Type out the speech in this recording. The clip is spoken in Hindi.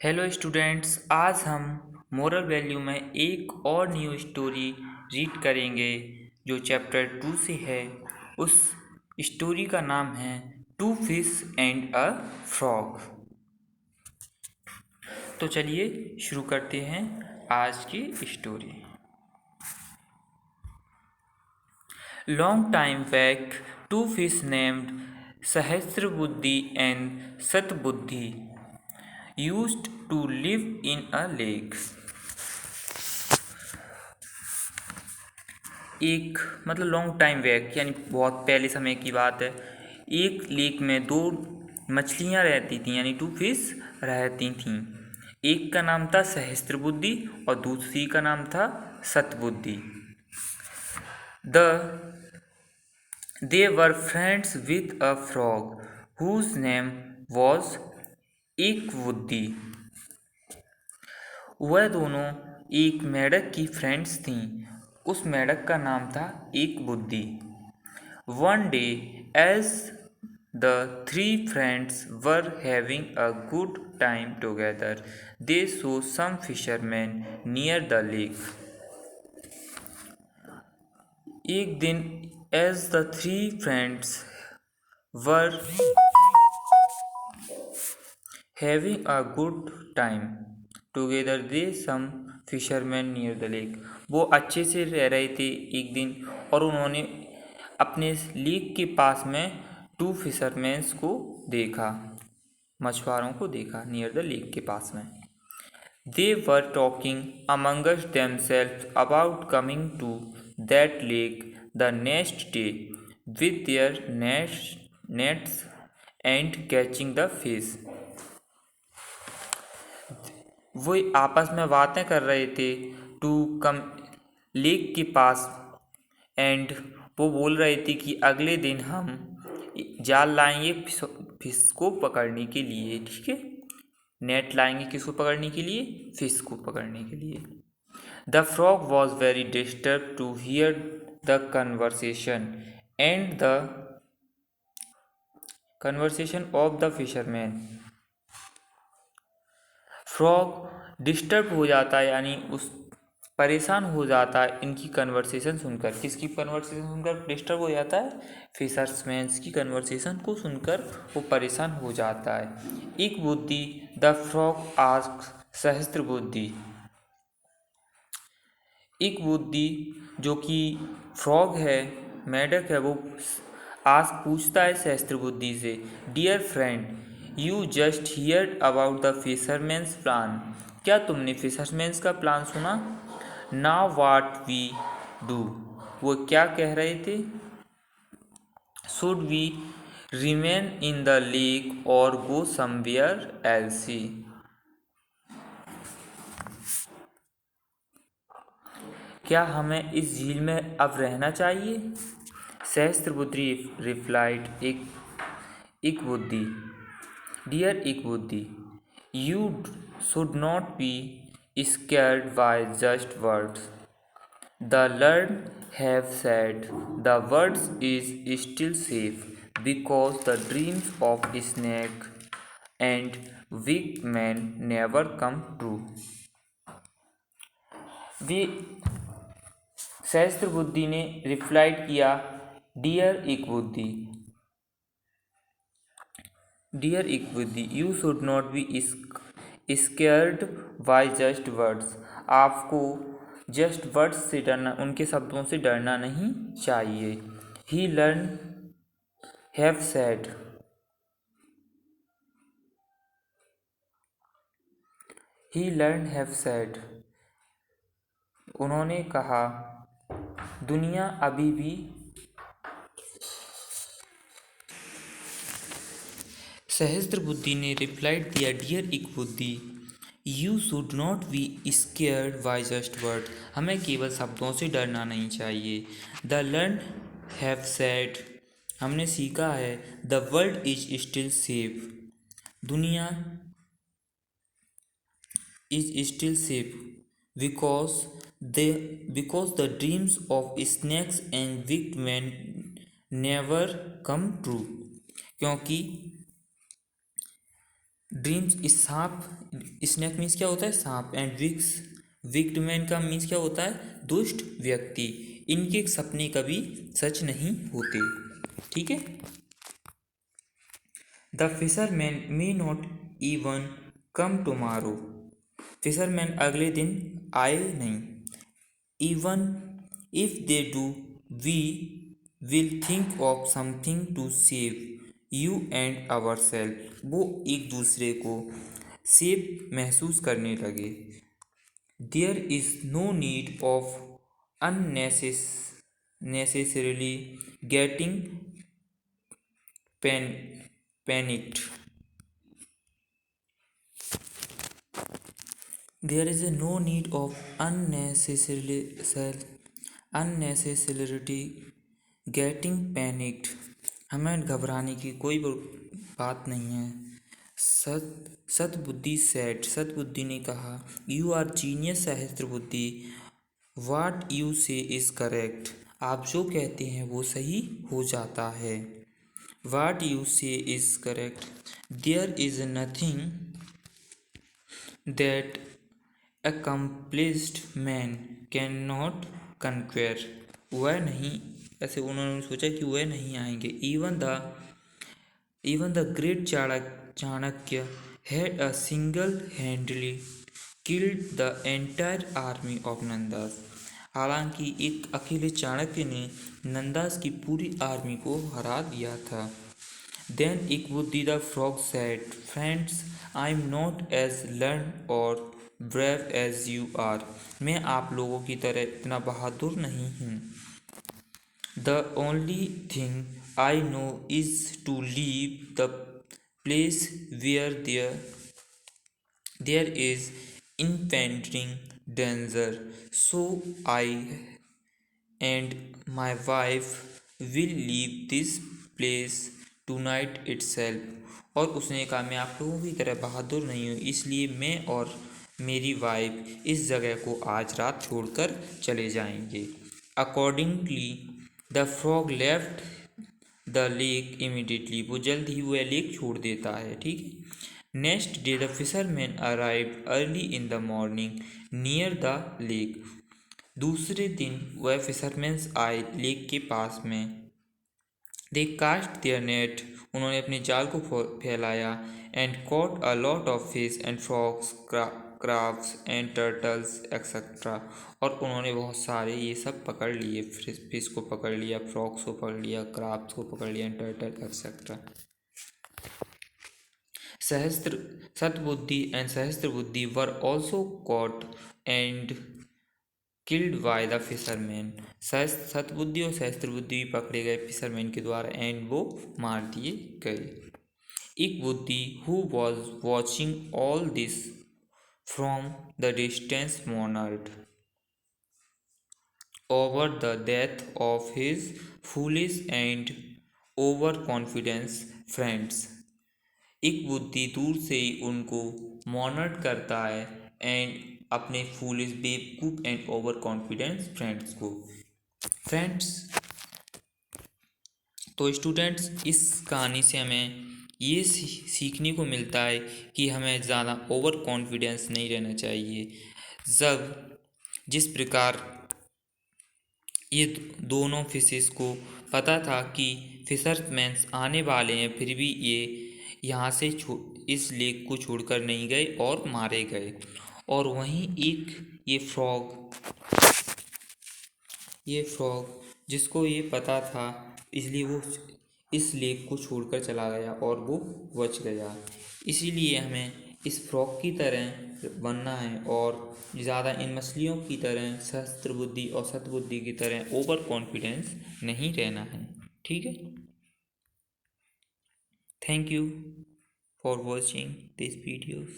हेलो स्टूडेंट्स, आज हम मोरल वैल्यू में एक और न्यू स्टोरी रीड करेंगे जो चैप्टर 2 से है। उस स्टोरी का नाम है two fish and a frog. तो चलिए शुरू करते हैं आज की story. Long time back, two fish named Sahastrabuddhi and Satbuddhi used to live in a lake। एक मतलब लॉन्ग टाइम बैक यानी बहुत पहले समय की बात है। एक लेक में दो मछलियाँ रहती थीं यानी टू फिश रहती थीं। एक का नाम था सहस्त्रबुद्धि और दूसरी का नाम था सतबुद्धि। They were friends with a frog whose name was एकबुद्धि। वह दोनों एक मेढक की फ्रेंड्स थीं। उस मेढक का नाम था एकबुद्धि। One day, as the three friends were having a good time together, they saw some fishermen near the lake। एक दिन as the three friends were having a good time together, they some fishermen near the lake। वो अच्छे से रह रहे थे एक दिन और उन्होंने अपने लेक के पास में टू फिशरमैन्स को देखा, मछुआरों को देखा नियर द लेक के पास में। They were talking amongst themselves about coming to that lake the next day with their nets and catching the fish। वो आपस में बातें कर रहे थे टू कम लेक के पास एंड वो बोल रहे थे कि अगले दिन हम जाल लाएंगे फिश को पकड़ने के लिए। ठीक है, नेट लाएंगे किसको पकड़ने के लिए? फिश को पकड़ने के लिए। The frog was very disturb to hear the conversation and the conversation of the fisherman. Frog disturb हो जाता है यानी उस परेशान हो जाता है इनकी कन्वर्सेशन सुनकर। किसकी कन्वर्सेशन सुनकर डिस्टर्ब हो जाता है? फिशर्समैन्स की कन्वर्सेशन को सुनकर वो परेशान हो जाता है। एक बुद्धि द फ्रॉग आस्क्स सहस्त्रबुद्धि। एक बुद्धि जो कि फ्रॉग है, मेढक है, वो आज पूछता है सहस्त्रबुद्धि से, dear friend, you just hear about the fisherman's plan. क्या तुमने फिशरमैन्स का प्लान सुना? Now what we do. वो क्या कह रहे थे? Should we remain in the lake or go somewhere LC. क्या हमें इस झील में अब रहना चाहिए? सहस्त्रबुद्धि रिप्लाइड एक बुद्धि, dear Ekbuddhi, you should not be scared by just words. The learn have said the words is still safe because the dreams of snake and weak man never come true. वे सहस्त्रबुद्धि ने रिप्लाइड किया, dear Ekbuddhi, dear Ekbuddhi, you should not be scared by just words. आपको जस्ट वर्ड्स से डरना, उनके शब्दों से डरना नहीं चाहिए। He learn have said, he learn have said, उन्होंने कहा, दुनिया अभी भी सहस्त्रबुद्धि ने रिप्लाइड दिया, dear Ekbuddhi, you should not be scared by just word. हमें केवल शब्दों से डरना नहीं चाहिए। द लर्न हैव सेड, हमने सीखा है, the world is still safe, दुनिया is still safe because the dreams of snakes and wicked man never come true. क्योंकि ड्रीम्स इस सांप, स्नेक मीन्स क्या होता है सांप, एंड विक्स विक्ड मैन का मीन्स क्या होता है दुष्ट व्यक्ति। इनके सपने कभी सच नहीं होते। ठीक है। The fisherman may not even come tomorrow. Fisherman अगले दिन आए नहीं। Even if they do we will think of something to save you and our self. वो एक दूसरे को सेफ महसूस करने लगे। There is no need of unnecessarily getting panicked. There is no need of unnecessarily getting panicked. हमें घबराने की कोई बात नहीं है। सतबुद्धि सेट, सतबुद्धि ने कहा, you are genius Sahasrabuddhi, what you say is correct. आप जो कहते हैं वो सही हो जाता है। What you say is correct. There is nothing that accomplished man cannot conquer। वह नहीं, ऐसे उन्होंने सोचा कि वह नहीं आएंगे। even the great Chanakya had a single handedly killed the entire army of Nandas। हालांकि एक अकेले चाणक्य ने नंदास की पूरी आर्मी को हरा दिया था। Then एक बुद्धि the frog said, friends, I am not as learned or brave as you are। मैं आप लोगों की तरह इतना बहादुर नहीं हूँ। The only thing I know is to leave the place where there is impending danger, so I and my wife will leave this place tonight itself। और उसने कहा, मैं आप लोगों की तरह बहादुर नहीं हूँ, इसलिए मैं और मेरी वाइफ इस जगह को आज रात छोड़कर चले जाएंगे। Accordingly the frog left the lake immediately. वो जल्द ही वह लेक छोड़ देता है। ठीक है। Next day the fisherman arrived early in the morning near the lake. दूसरे दिन वह फिशरमैन्स आए लेक के पास में। They cast their net. उन्होंने अपने जाल को फैलाया। And caught a lot of fish and frogs crabs and turtles etcetera. और उन्होंने बहुत सारे ये सब पकड़ लिए। फिश को पकड़ लिया, फ्रॉग्स को पकड़ लिया, क्राब्स को पकड़ लिया, and turtle etcetera. Satbuddhi and Sahastrabuddhi were also caught and killed by the fisherman. Satbuddhi और सहस्त्र बुद्धि भी पकड़े गए फिशरमैन के द्वारा, एंड वो मार दिए गए। Ekbuddhi who was watching all this from the distance mourned over the death of his foolish and overconfidence friends. Ekbuddhi दूर से ही उनको मॉनर्ड करता है एंड अपने फूलिश बेवकूफ एंड ओवर कॉन्फिडेंस फ्रेंड्स को। फ्रेंड्स, तो स्टूडेंट्स, इस कहानी से हमें ये सीखने को मिलता है कि हमें ज़्यादा ओवर कॉन्फिडेंस नहीं रहना चाहिए। जब जिस प्रकार ये दोनों फिशेस को पता था कि फिशरमैन्स आने वाले हैं, फिर भी ये यहाँ से इस लेक को छोड़कर नहीं गए और मारे गए। और वहीं एक ये फ्रॉग जिसको ये पता था, इसलिए वो इस लेक को छोड़कर चला गया और वो बच गया। इसीलिए हमें इस फ्रॉग की तरह बनना है और ज़्यादा इन मछलियों की तरह सहस्त्र बुद्धि और सतबुद्धि की तरह ओवर कॉन्फिडेंस नहीं रहना है। ठीक है। Thank you for watching this videos.